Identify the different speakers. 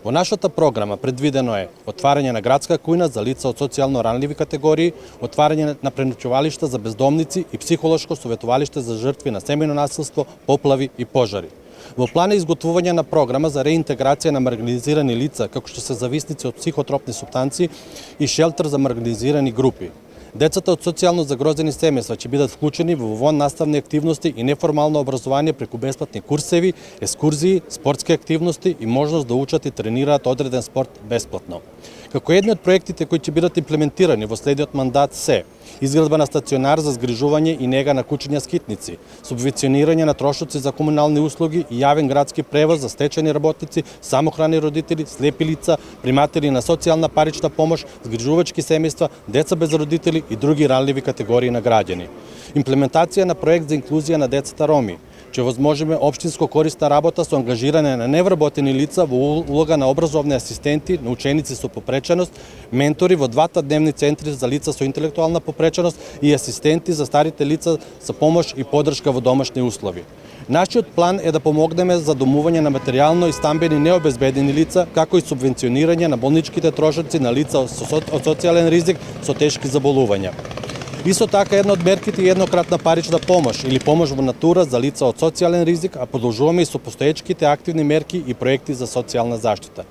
Speaker 1: Во нашата програма предвидено е отварање на градска кујна за лица од социјално ранливи категории, отварање на преночувалишта за бездомници и психолошко советувалиште за жртви на семејно насилство, поплави и пожари. Во план е изготвување на програма за реинтеграција на маргинализирани лица, како што се зависници од психотропни супстанции и шелтер за маргинализирани групи. Децата од социјално загрозени семејства ќе бидат вклучени во вон-наставни активности и неформално образование преку бесплатни курсеви, екскурзии, спортски активности и можност да учат и тренираат одреден спорт бесплатно. Како едни од проектите кои ќе бидат имплементирани во следниот мандат се изградба на стационар за згрижување и нега на кучиња скитници, субвенционирање на трошоци за комунални услуги и јавен градски превоз за стечајни работници, самохрани родители, слепи лица, приматели на социјална парична помош, згрижувачки семејства, деца без родители и други ранливи категории на граѓани. Имплементација на проект за инклузија на децата роми, ќе возможиме општинско корисна работа со ангажирање на невработени лица во улога на образовни асистенти на ученици со попреченост, ментори во двата дневни центри за лица со интелектуална попреченост и асистенти за старите лица за помош и поддршка во домашни услови. Нашиот план е да помогнеме за домување на материјално и стамбени необезбедени лица, како и субвенционирање на болничките трошоци на лица од социјален ризик со тешки заболувања. Исто така, една од мерките е еднократна парична помош или помош во натура за лица од социјален ризик, а продолжуваме и со постоечките активни мерки и проекти за социјална заштита.